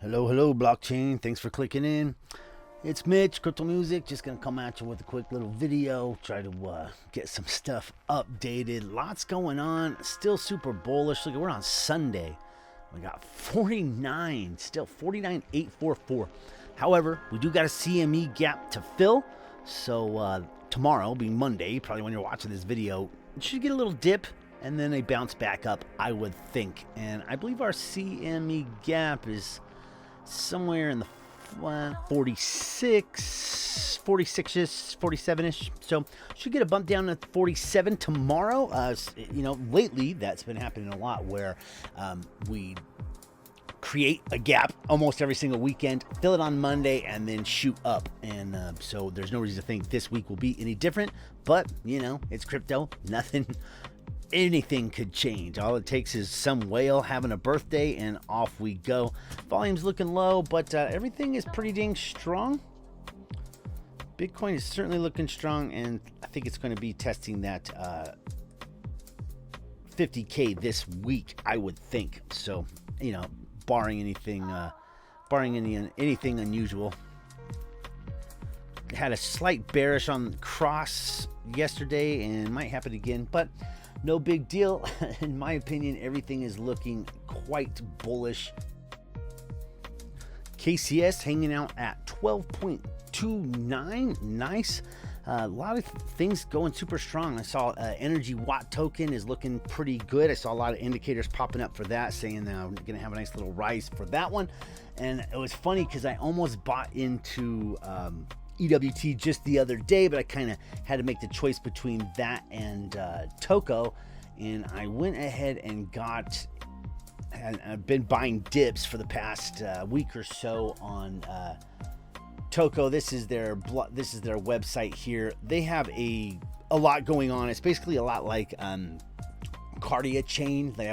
Hello, hello, blockchain. Thanks for clicking in. It's Mitch, Crypto Music. Just going to come at you with a quick little video. Try to get some stuff updated. Lots going on. Still super bullish. Look, we're on Sunday. We got 49, still 49,844. However, we do got a CME gap to fill. So tomorrow, being Monday, probably when you're watching this video, it should get a little dip and then a bounce back up, I would think. And I believe our CME gap is somewhere in the 46-ish, 47-ish. So should get a bump down to 47 tomorrow. Lately that's been happening a lot where we create a gap almost every single weekend, fill it on Monday, and then shoot up. And so there's no reason to think this week will be any different. But, it's crypto. Anything could change. All it takes is some whale having a birthday and off we go. Volume's looking low, but everything is pretty dang strong. Bitcoin is certainly looking strong, and I think it's going to be testing that 50K this week, I would think. So, barring anything unusual. Had a slight bearish on cross yesterday and might happen again, but no big deal. In my opinion, everything is looking quite bullish. KCS hanging out at 12.29. Nice. A lot of things going super strong. I saw energy watt token is looking pretty good. I saw a lot of indicators popping up for that, saying that I'm going to have a nice little rise for that one. And it was funny because I almost bought into EWT just the other day, but I kind of had to make the choice between that and Toko, and I went ahead and I've been buying dips for the past week or so on Toko. This is their website here. They have a lot going on. It's basically a lot like Cardia Chain. They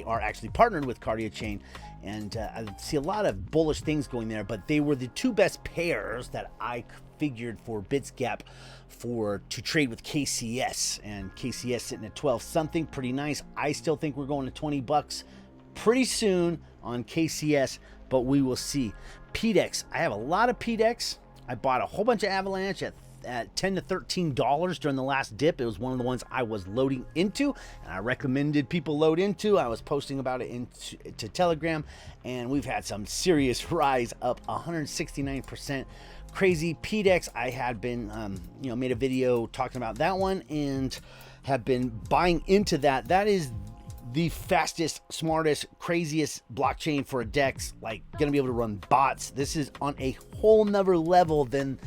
are actually partnered with Cardia Chain, and I see a lot of bullish things going there, but they were the two best pairs that I figured for Bitsgap to trade with KCS, and KCS sitting at 12 something, pretty nice. I still think we're going to 20 bucks pretty soon on KCS, but we will see. Pedex, I have a lot of Pedex. I bought a whole bunch of Avalanche at $10 to $13 during the last dip. It was one of the ones I was loading into, and I recommended people load into. I was posting about it into Telegram, and we've had some serious rise, up 169%. Crazy. Pedex, I had been made a video talking about that one and have been buying into that. That is the fastest, smartest, craziest blockchain for a DEX, like gonna be able to run bots. This is on a whole nother level than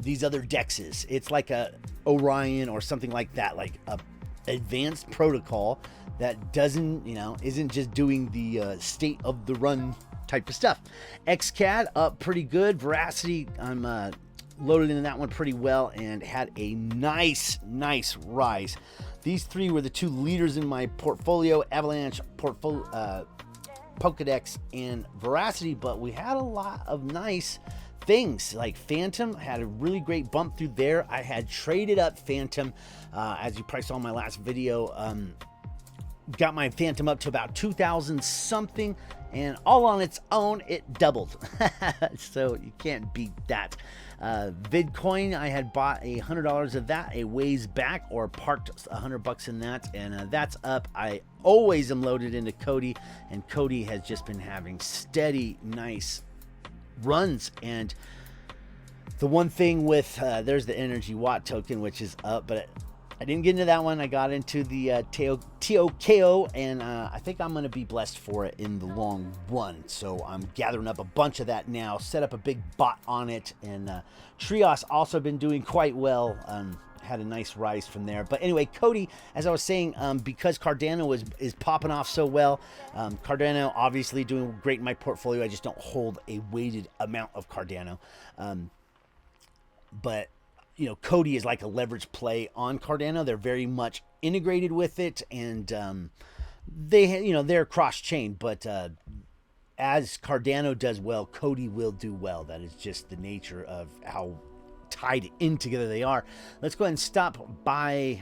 these other DEXs. It's like a Orion or something like that, like a advanced protocol that isn't just doing the state of the run type of stuff. XCAD up pretty good. Veracity, I'm loaded into that one pretty well and had a nice rise. These three were the two leaders in my portfolio: Avalanche, Pokedex, and Veracity. But we had a lot of nice things, like Phantom had a really great bump through there. I had traded up Phantom, as you probably saw in my last video. Got my Phantom up to about 2,000 something, and all on its own it doubled. So you can't beat that. Vidcoin, I had bought $100 of that a ways back, or parked $100 in that, and that's up. I always am loaded into Cody, and Cody has just been having steady, nice runs. And the one thing with there's the energy watt token, which is up, but I didn't get into that one. I got into the TOKO, and I think I'm going to be blessed for it in the long run. So I'm gathering up a bunch of that now, set up a big bot on it, and Trios also been doing quite well. Had a nice rise from there. But anyway, Cody, as I was saying, because Cardano is popping off so well, Cardano obviously doing great in my portfolio. I just don't hold a weighted amount of Cardano. But Cody is like a leverage play on Cardano. They're very much integrated with it, and they're cross-chain. But as Cardano does well, Cody will do well. That is just the nature of how tied in together they are. Let's go ahead and stop by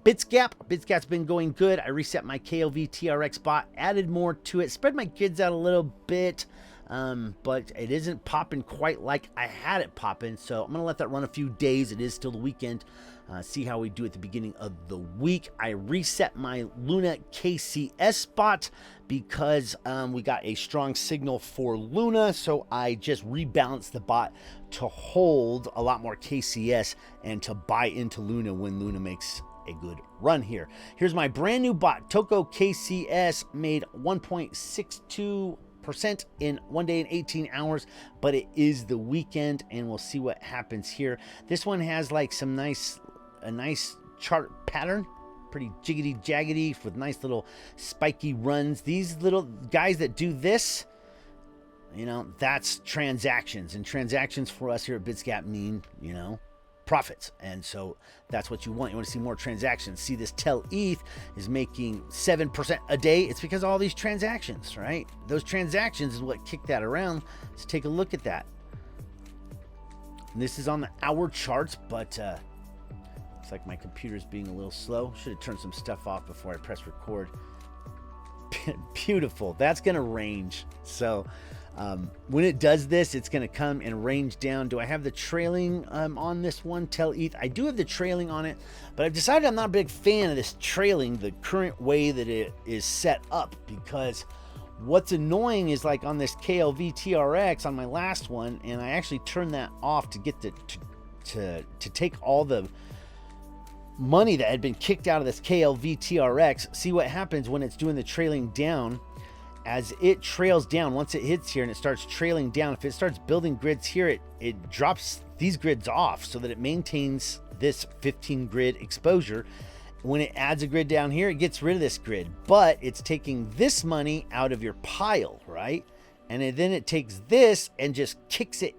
Bitsgap. Bitsgap's been going good. I reset my KLV TRX bot, added more to it, spread my grids out a little bit, but it isn't popping quite like I had it popping. So I'm going to let that run a few days. It is still the weekend. See how we do at the beginning of the week. I reset my Luna KCS bot because we got a strong signal for Luna. So I just rebalanced the bot to hold a lot more KCS and to buy into Luna when Luna makes a good run here. Here's my brand new bot, Toko KCS, made 1.62% in 1 day and 18 hours, but it is the weekend and we'll see what happens here. This one has like some a nice chart pattern, pretty jiggity jaggedy with nice little spiky runs. These little guys that do this, you know, that's transactions, and transactions for us here at Bitsgap mean, you know, profits. And so that's what you want. You want to see more transactions. See, this Tel ETH is making 7% a day. It's because of all these transactions, right? Those transactions is what kicked that around. Let's take a look at that. And this is on the hour charts, but looks like my computer's being a little slow. Should have turned some stuff off before I press record. Beautiful. That's going to range. So when it does this, it's going to come and range down. Do I have the trailing on this one, Tel ETH? I do have the trailing on it, but I've decided I'm not a big fan of this trailing the current way that it is set up, because what's annoying is like on this KLV TRX on my last one, and I actually turned that off to get to take all the money that had been kicked out of this KLV TRX. See what happens when it's doing the trailing down. As it trails down, once it hits here and it starts trailing down, if it starts building grids here, it drops these grids off so that it maintains this 15 grid exposure. When it adds a grid down here, it gets rid of this grid, but it's taking this money out of your pile, right? And then it takes this and just kicks it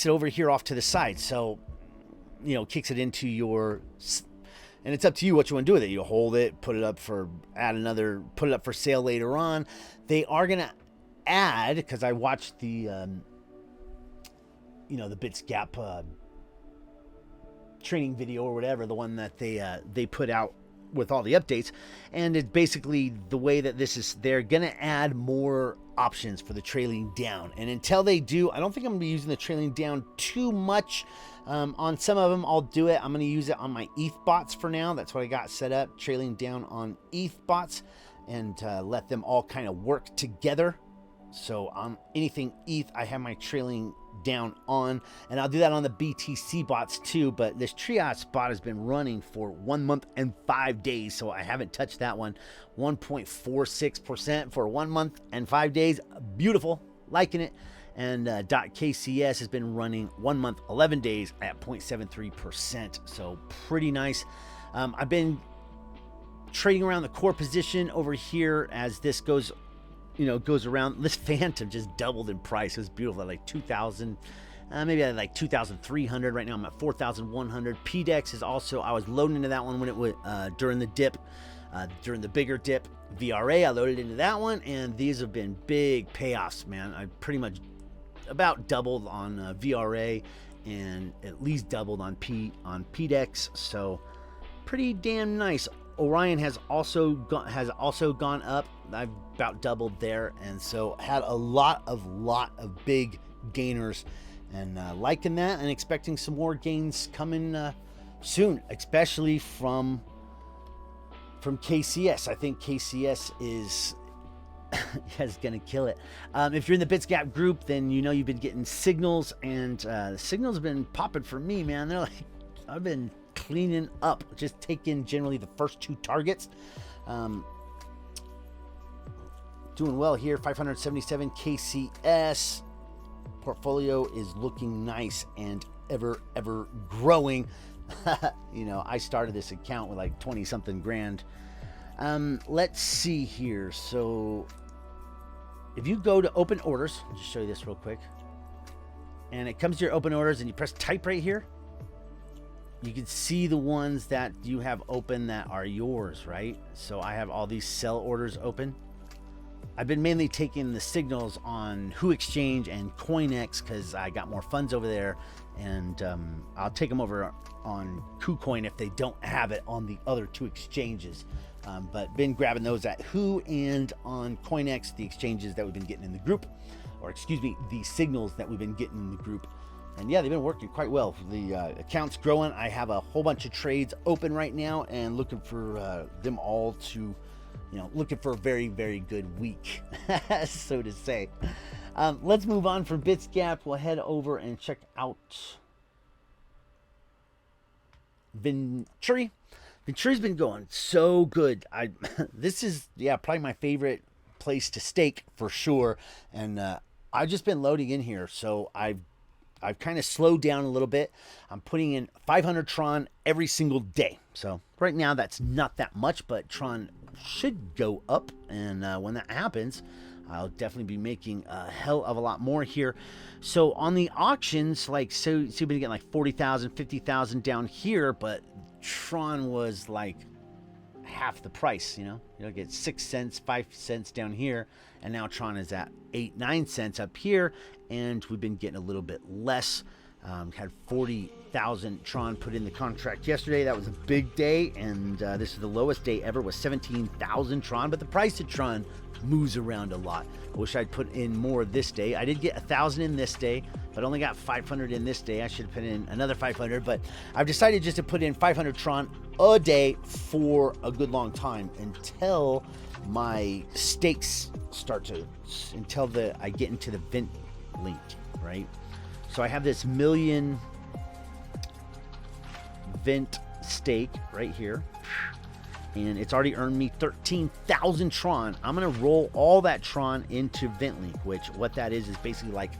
over here off to the side. So, you know, kicks it into your, and it's up to you what you want to do with it. You hold it, put it up for sale later on. They are going to add, because I watched the, the Bitsgap training video or whatever, the one that they put out with all the updates, and it's basically the way that this is. They're going to add more options for the trailing down, and until they do, I don't think I'm going to be using the trailing down too much. On some of them, I'll do it. I'm going to use it on my ETH bots for now. That's what I got set up, trailing down on ETH bots, and let them all kind of work together. So on anything ETH, I have my trailing down on, and I'll do that on the BTC bots too. But this triage bot has been running for 1 month and 5 days, so I haven't touched that one. 1.46% for 1 month and 5 days. Beautiful, liking it. And .KCS has been running 1 month, 11 days at 0.73%. So pretty nice. I've been trading around the core position over here as this goes around. This Phantom just doubled in price. It was beautiful at like 2,000, maybe at like 2,300. Right now I'm at 4,100. Pedex is also, I was loading into that one when it was during the dip, during the bigger dip. VRA, I loaded into that one, and these have been big payoffs, man. I pretty much about doubled on VRA and at least doubled on Pedex, so pretty damn nice. Orion has also gone up. I've about doubled there, and so had a lot of big gainers, and liking that and expecting some more gains coming soon, especially from KCS. I think KCS is going to kill it. If you're in the Bitsgap group, then you know you've been getting signals, and the signals have been popping for me, man. They're like, I've been cleaning up, just taking generally the first 2 targets. Doing well here, 577 KCS. Portfolio is looking nice and ever growing. I started this account with like 20 something grand. Let's see here. So if you go to open orders, I'll just show you this real quick, and it comes to your open orders and you press type right here, you can see the ones that you have open that are yours, right? So I have all these sell orders open. I've been mainly taking the signals on Who Exchange and CoinEx because I got more funds over there, and I'll take them over on KuCoin if they don't have it on the other 2 exchanges. But been grabbing those at Who and on CoinEx, the exchanges that we've been getting in the group, or excuse me, the signals that we've been getting in the group. And yeah, they've been working quite well. The account's growing. I have a whole bunch of trades open right now and looking for them all to, looking for a very, very good week, so to say. Let's move on from Bitsgap. We'll head over and check out Venturi. Venturi's been going so good. This is probably my favorite place to stake for sure. And I've just been loading in here, so I've kind of slowed down a little bit. I'm putting in 500 Tron every single day. So right now that's not that much, but Tron should go up, and when that happens, I'll definitely be making a hell of a lot more here. So on the auctions, like, so you've been getting like 40,000, 50,000 down here, but Tron was like half the price, you'll get 6 cents, 5 cents down here, and now Tron is at 8-9 cents up here, and we've been getting a little bit less. Had 40,000 Tron put in the contract yesterday. That was a big day, and this is the lowest day ever, was 17,000 Tron, but the price of Tron moves around a lot. I wish I'd put in more this day. I did get 1,000 in this day, but only got 500 in this day. I should have put in another 500, but I've decided just to put in 500 Tron a day for a good long time until my stakes until I get into the Vent link, right? So I have this million Vent stake right here, and it's already earned me 13,000 Tron. I'm going to roll all that Tron into VentLink, which what that is basically like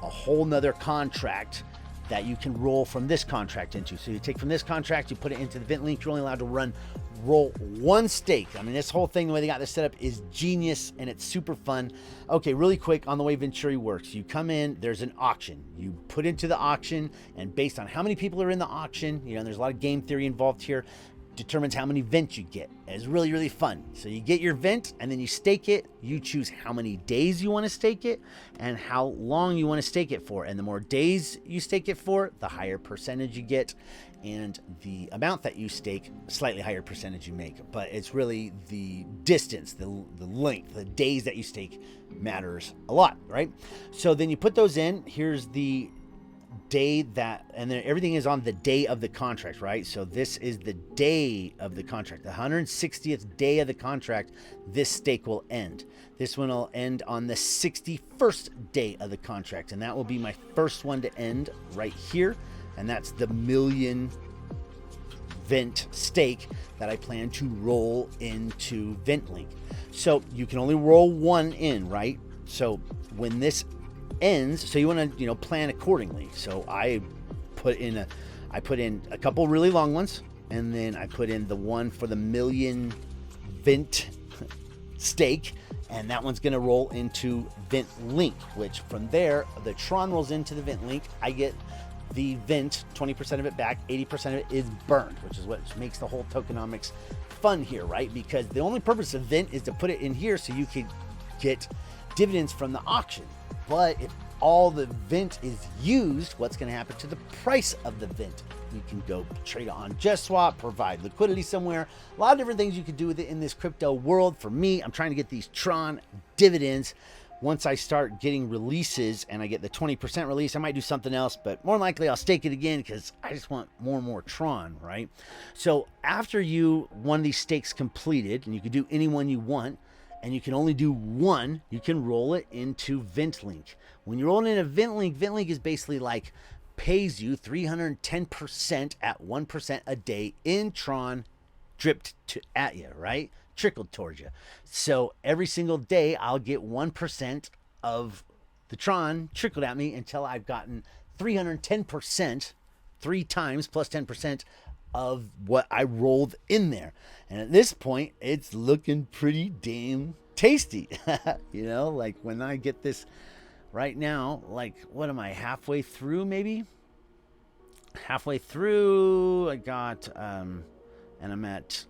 a whole nother contract that you can roll from this contract into. So you take from this contract, you put it into the VentLink. You're only allowed to roll one stake. I mean, this whole thing, the way they got this set up is genius, and it's super fun. Okay, really quick on the way Venturi works. You come in, there's an auction. You put into the auction, and based on how many people are in the auction, there's a lot of game theory involved here, determines how many vents you get. It's really, really fun. So you get your vent, and then you stake it. You choose how many days you want to stake it and how long you want to stake it for. And the more days you stake it for, the higher percentage you get. And the amount that you stake, slightly higher percentage you make. But it's really the distance, the length, the days that you stake matters a lot, right? So then you put those in. Here's the day and then everything is on the day of the contract, right? So this is the day of the contract, the 160th day of the contract. This stake will end. This one will end on the 61st day of the contract, and that will be my first one to end right here. And that's the million vent stake that I plan to roll into VentLink. So you can only roll one in, right? So when this ends, so you want to plan accordingly. So I put in a couple really long ones, and then I put in the one for the million vent stake, and that one's going to roll into VentLink, which from there the Tron rolls into the VentLink. I get the vent, 20% of it back, 80% of it is burned, which is what makes the whole tokenomics fun here, right? Because the only purpose of vent is to put it in here so you can get dividends from the auction. But if all the vent is used, what's going to happen to the price of the vent? You can go trade it on USWAP, provide liquidity somewhere. A lot of different things you can do with it in this crypto world. For me, I'm trying to get these Tron dividends. Once I start getting releases and I get the 20% release, I might do something else, but more likely I'll stake it again because I just want more and more Tron, right? So after one of these stakes completed, and you can do any one you want, and you can only do one, you can roll it into VentLink. When you're rolling into VentLink, VentLink is basically like pays you 310% at 1% a day in Tron dripped at you, right? Trickled towards you. So every single day I'll get 1% of the Tron trickled at me until I've gotten 310%, 3 times plus 10% of what I rolled in there. And at this point, it's looking pretty damn tasty. Like when I get this right now, like, what am I, halfway through maybe? Halfway through, I got, and I'm at,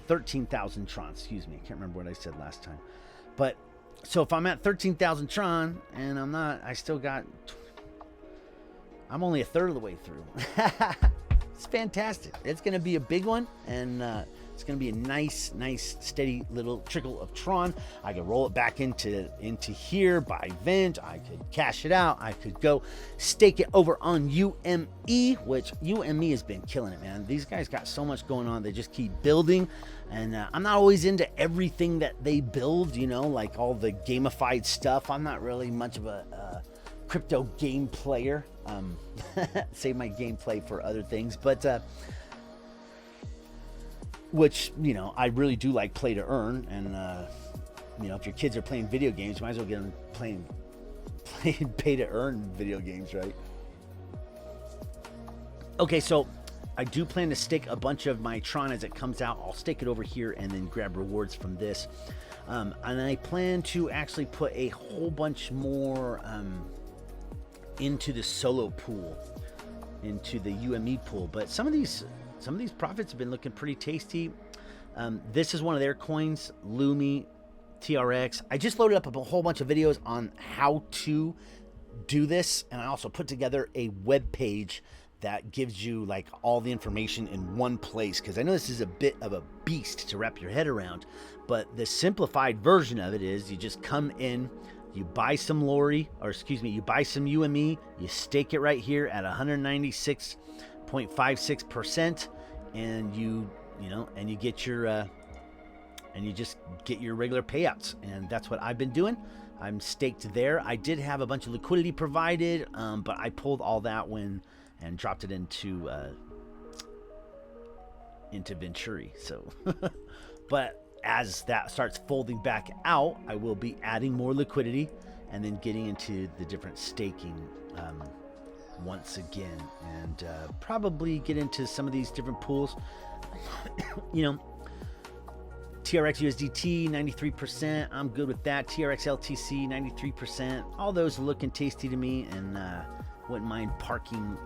13,000 Tron, excuse me. I can't remember what I said last time. But So if I'm at 13,000 Tron and I'm only a third of the way through. It's fantastic. It's going to be a big one, and it's going to be a nice, steady little trickle of Tron. I could roll it back into here, buy Vent. I could cash it out. I could go stake it over on UME, which UME has been killing it, man. These guys got so much going on. They just keep building, and I'm not always into everything that they build, you know, like all the gamified stuff. I'm not really much of a crypto game player. Save my gameplay for other things, but which, you know, I really do like play to earn, and you know, if your kids are playing video games, you might as well get them playing pay to earn video games, right? Okay, so I do plan to stake a bunch of my Tron as it comes out. I'll stake it over here and then grab rewards from this, and I plan to actually put a whole bunch more into the solo pool, into the UME pool. But some of these profits have been looking pretty tasty. This is one of their coins, Lumi TRX. I just loaded up a whole bunch of videos on how to do this, and I also put together a web page that gives you like all the information in one place, because I know this is a bit of a beast to wrap your head around, but the simplified version of it is you just come in, you buy some you buy some UME, you stake it right here at 196.56%, and you get your and you just get your regular payouts, and that's what I've been doing. I'm staked there. I did have a bunch of liquidity provided, but I pulled all that and dropped it into Venturi. So, but as that starts folding back out, I will be adding more liquidity and then getting into the different staking once again, and probably get into some of these different pools. You know, TRX USDT 93%, I'm good with that. TRX LTC 93%, all those are looking tasty to me, and wouldn't mind parking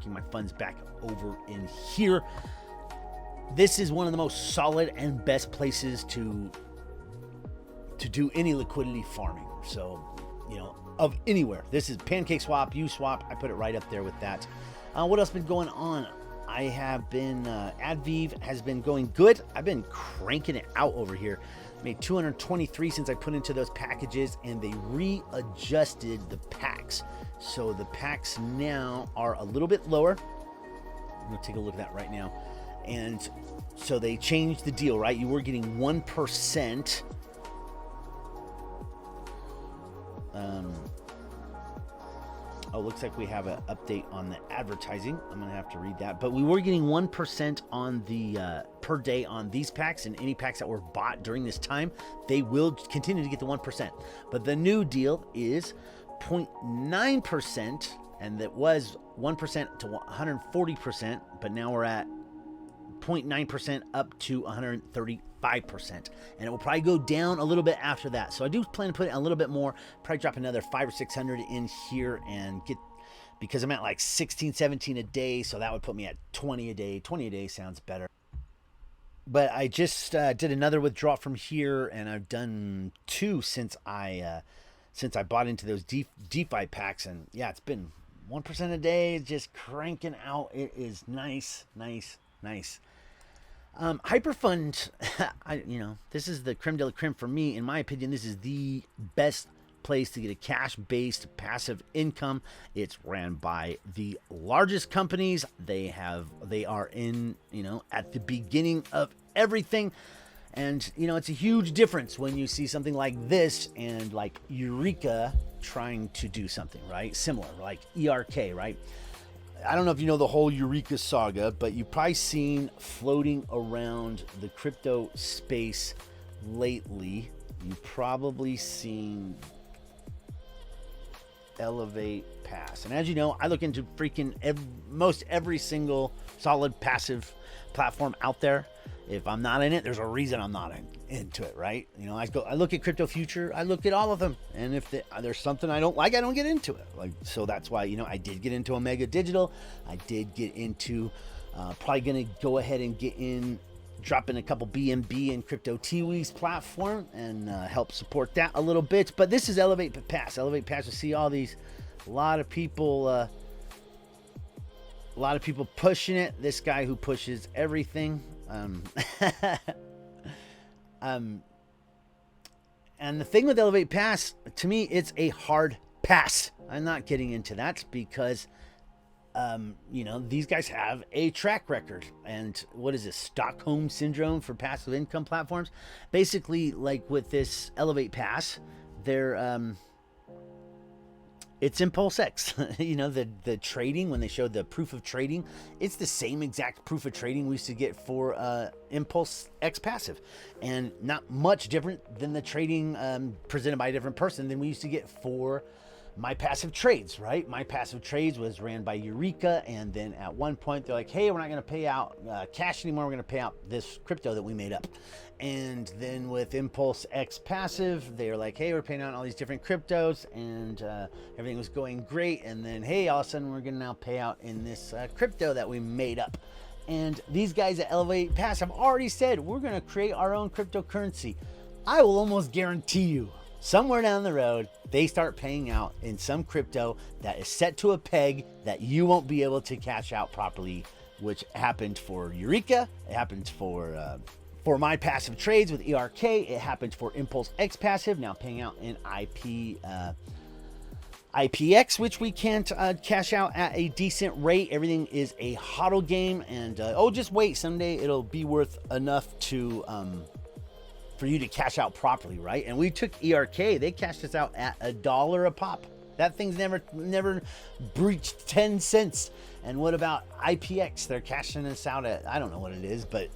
my funds back over in here. This is one of the most solid and best places to do any liquidity farming. So, you know, of anywhere. This is PancakeSwap, USWAP. I put it right up there with that. What else been going on? I have been, Adviv has been going good. I've been cranking it out over here. Made 223 since I put into those packages, and they readjusted the packs. So the packs now are a little bit lower. I'm going to take a look at that right now. And so they changed the deal, right? You were getting 1%. Looks like we have an update on the advertising. I'm going to have to read that. But we were getting 1% on the per day on these packs, and any packs that were bought during this time, they will continue to get the 1%. But the new deal is 0.9%, and that was 1% to 140%, but now we're at 0.9% up to 135%, and it will probably go down a little bit after that. So I do plan to put in a little bit more, probably drop another 500 or 600 in here, and get, because I'm at like 16, 17 a day, so that would put me at 20 a day. 20 a day sounds better. But I just did another withdrawal from here, and I've done 2 since I bought into those DeFi packs, and yeah, it's been 1% a day, just cranking out. It is nice. HyperFund, this is the creme de la creme for me. In my opinion, this is the best place to get a cash-based passive income. It's ran by the largest companies. They are in, at the beginning of everything. And, it's a huge difference when you see something like this and like Eureka trying to do something, right? Similar, like ERK, right? I don't know if you know the whole Eureka saga, but you've probably seen floating around the crypto space lately. You've probably seen Elevate Pass. And as you know, I look into freaking most every single solid passive platform out there. If I'm not in it, there's a reason I'm not into it, right? I look at Crypto Future, I look at all of them, and if there's something I don't like, I don't get into it. So that's why, I did get into Omega Digital. I did get into, probably gonna go ahead and get in drop in a couple BNB and Crypto Tiwi's platform and help support that a little bit. But this is Elevate Pass. Elevate Pass, you see all these, a lot of people pushing it. This guy who pushes everything. And the thing with Elevate Pass, to me, it's a hard pass. I'm not getting into that because, you know, these guys have a track record. And what is this, Stockholm Syndrome for passive income platforms? Basically, like with this Elevate Pass, they're, it's Impulse X. You know, the trading, when they showed the proof of trading, it's the same exact proof of trading we used to get for Impulse X Passive. And not much different than the trading presented by a different person than we used to get for My Passive Trades, right? My Passive Trades was ran by Eureka, and then at one point they're like, hey, we're not going to pay out cash anymore. We're going to pay out this crypto that we made up. And then with Impulse X Passive, they're like, hey, we're paying out all these different cryptos, and everything was going great. And then, hey, all of a sudden we're going to now pay out in this crypto that we made up. And these guys at Elevate Pass have already said, we're going to create our own cryptocurrency. I will almost guarantee you, somewhere down the road, they start paying out in some crypto that is set to a peg that you won't be able to cash out properly, which happened for Eureka. It happened for My Passive Trades with ERK. It happened for Impulse X Passive, now paying out in IPX, which we can't cash out at a decent rate. Everything is a hodl game, and just wait, someday it'll be worth enough to for you to cash out properly, right? And we took ERK, they cashed us out at $1 a pop. That thing's never breached 10 cents. And what about IPX? They're cashing us out at, I don't know what it is, but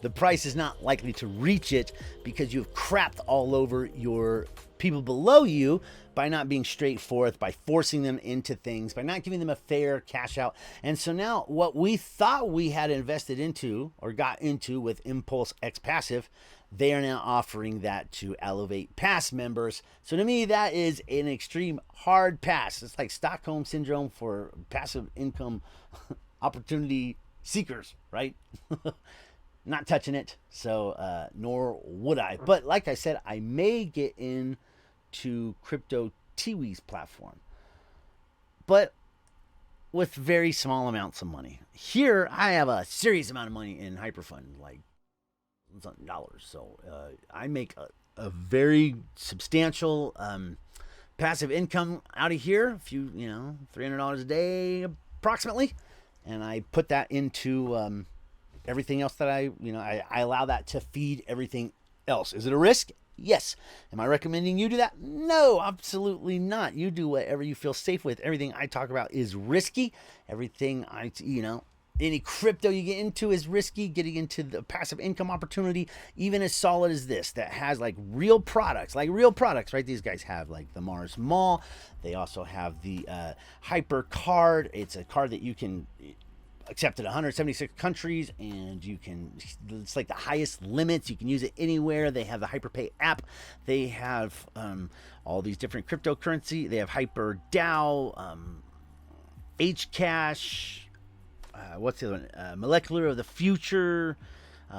the price is not likely to reach it because you've crapped all over your people below you by not being straightforward, by forcing them into things, by not giving them a fair cash out. And so now what we thought we had invested into or got into with Impulse X Passive, they are now offering that to Elevate Pass members. So to me, that is an extreme hard pass. It's like Stockholm Syndrome for passive income opportunity seekers, right? Not touching it, so nor would I. But like I said, I may get into Crypto Tiwi's platform, but with very small amounts of money. Here, I have a serious amount of money in HyperFund, like dollars. So I make a very substantial passive income out of here. A few, $300 a day approximately, and I put that into everything else that I allow that to feed everything else. Is it a risk? Yes. Am I recommending you do that? No, absolutely not. You do whatever you feel safe with. Everything I talk about is risky. Everything any crypto you get into is risky. Getting into the passive income opportunity, even as solid as this, that has like real products, right? These guys have like the Mars Mall. They also have the Hyper card. It's a card that you can accept in 176 countries, and it's like the highest limits. You can use it anywhere. They have the HyperPay app. They have all these different cryptocurrency. They have Hyper DAO, Hcash. What's the other one? Molecular of the Future.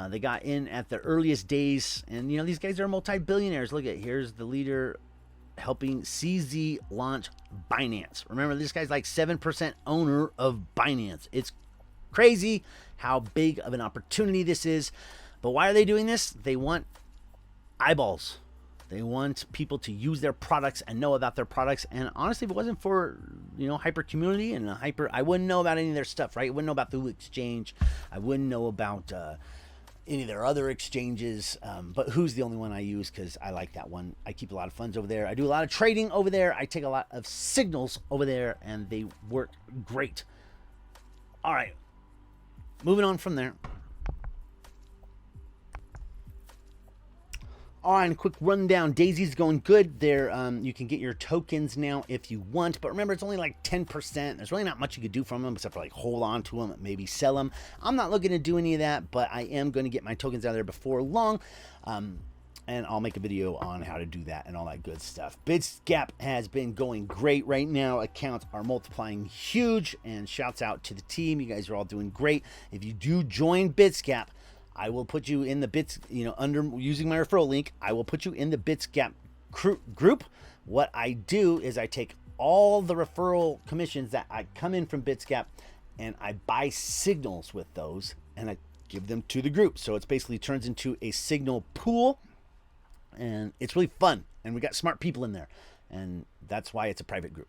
They got in at the earliest days, and these guys are multi-billionaires. Look at, here's the leader helping CZ launch Binance. Remember, this guy's like 7% owner of Binance. It's crazy how big of an opportunity this is. But why are they doing this? They want eyeballs. They want people to use their products and know about their products. And honestly, if it wasn't for, Hyper community and I wouldn't know about any of their stuff, right? I wouldn't know about the exchange. I wouldn't know about any of their other exchanges. But who's the only one I use because I like that one. I keep a lot of funds over there. I do a lot of trading over there. I take a lot of signals over there, and they work great. All right. Moving on from there. On a quick rundown, Daisy's going good. There, you can get your tokens now if you want, but remember, it's only like 10%. There's really not much you could do from them except for like hold on to them, maybe sell them. I'm not looking to do any of that, but I am going to get my tokens out of there before long, and I'll make a video on how to do that and all that good stuff. Bitsgap has been going great right now. Accounts are multiplying huge, and shouts out to the team. You guys are all doing great. If you do join Bitsgap, I will put you in the Bits, under using my referral link. I will put you in the Bitsgap group. What I do is I take all the referral commissions that I come in from Bitsgap, and I buy signals with those, and I give them to the group. So it's basically turns into a signal pool, and it's really fun. And we got smart people in there, and that's why it's a private group.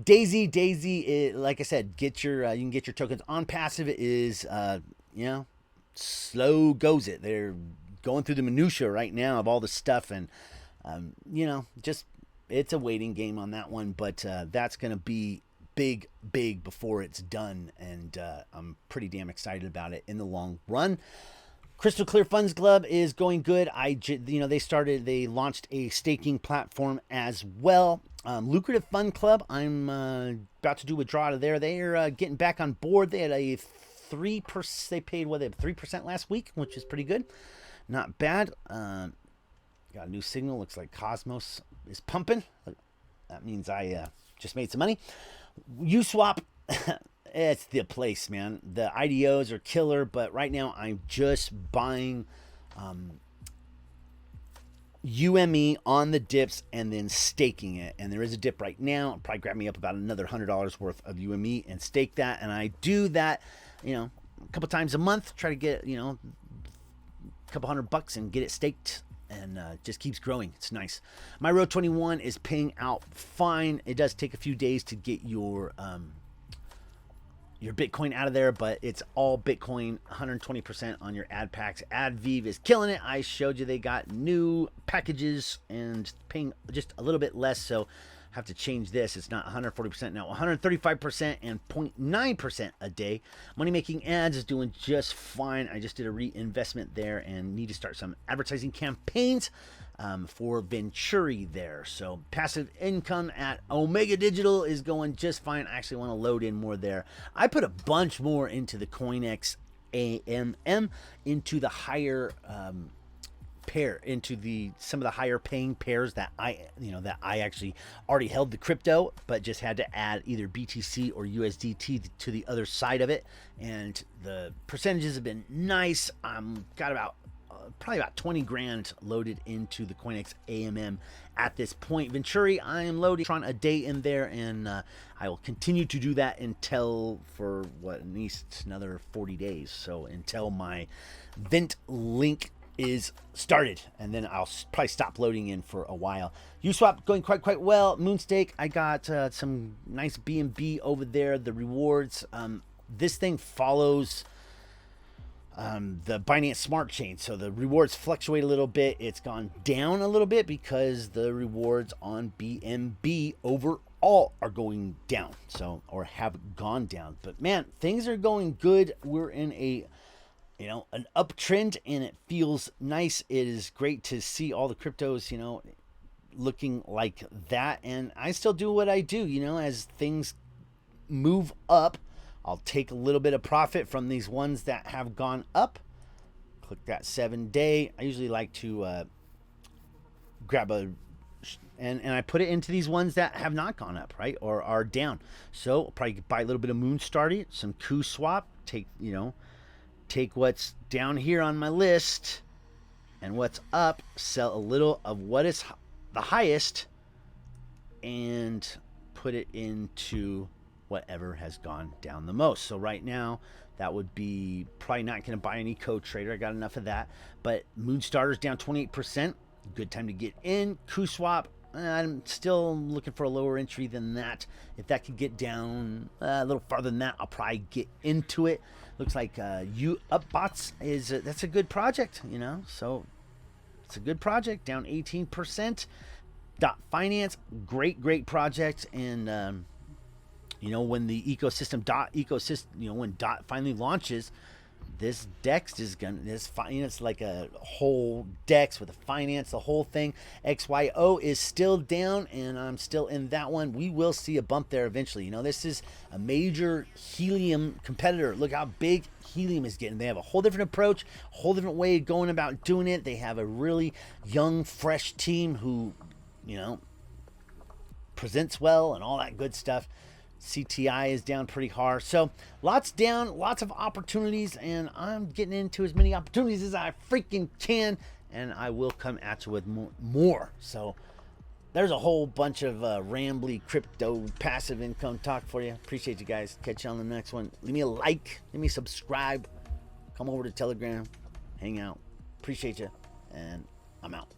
Daisy, like I said, you can get your tokens on passive. It is, slow goes it. They're going through the minutia right now of all the stuff, and just it's a waiting game on that one. But that's gonna be big before it's done, and I'm pretty damn excited about it in the long run. Crystal Clear Funds Club is going good. They launched a staking platform as well. Lucrative Fund Club, I'm about to do a withdrawal out of there. They're getting back on board. They had a 3%. They paid 3% last week, which is pretty good. Not bad. Got a new signal. Looks like Cosmos is pumping. That means I just made some money. USWAP. It's the place, man. The IDOs are killer, but right now I'm just buying UME on the dips and then staking it. And there is a dip right now. It'll probably grab me up about another $100 worth of UME and stake that. And I do that, a couple times a month. Try to get, a couple $100 and get it staked. And just keeps growing. It's nice. My Road 21 is paying out fine. It does take a few days to get your Bitcoin out of there, but it's all Bitcoin, 120% on your ad packs. AdVive is killing it. I showed you they got new packages and paying just a little bit less, so I have to change this. It's not 140% now, 135% and 0.9% a day. Money Making Ads is doing just fine. I just did a reinvestment there and need to start some advertising campaigns for Venturi there. So passive income at Omega Digital is going just fine. I actually want to load in more there. I put a bunch more into the CoinEx AMM, into the higher pair, into some of the higher paying pairs that I actually already held the crypto, but just had to add either BTC or USDT to the other side of it. And the percentages have been nice. Got about probably about 20 grand loaded into the CoinEx AMM at this point. Venturi, I am loading a day in there, and I will continue to do that until for at least another 40 days. So until my Vent link is started, and then I'll probably stop loading in for a while. USWAP going quite well. Moonstake, I got some nice BNB over there. The rewards, this thing follows the Binance Smart Chain, so the rewards fluctuate a little bit. It's gone down a little bit because the rewards on BNB overall are going down, or have gone down. But man, things are going good. We're in an uptrend, and it feels nice. It is great to see all the cryptos, looking like that. And I still do what I do, as things move up, I'll take a little bit of profit from these ones that have gone up. Click that 7-day. I usually like to grab and I put it into these ones that have not gone up, right, or are down. So I'll probably buy a little bit of Moonstarty, some KuSwap, take what's down here on my list and what's up, sell a little of what is the highest, and put it into whatever has gone down the most. So right now, that would be probably not going to buy any CoTrader. I got enough of that. But Moonstarter's down 28%. Good time to get in. KuSwap, I'm still looking for a lower entry than that. If that could get down a little farther than that, I'll probably get into it. Looks like UpBots that's a good project, So it's a good project, down 18%. Finance, great project, and when the when DOT finally launches, this DEX is it's like a whole DEX with a finance, the whole thing. XYO is still down, and I'm still in that one. We will see a bump there eventually. This is a major helium competitor. Look how big helium is getting. They have a whole different approach, a whole different way of going about doing it. They have a really young, fresh team who, presents well and all that good stuff. CTI is down pretty hard. So lots down, lots of opportunities, and I'm getting into as many opportunities as I freaking can, and I will come at you with more. So there's a whole bunch of rambly crypto passive income talk for you. Appreciate you guys. Catch you on the next one. Leave me a like. Leave me a subscribe. Come over to Telegram. Hang out. Appreciate you. And I'm out.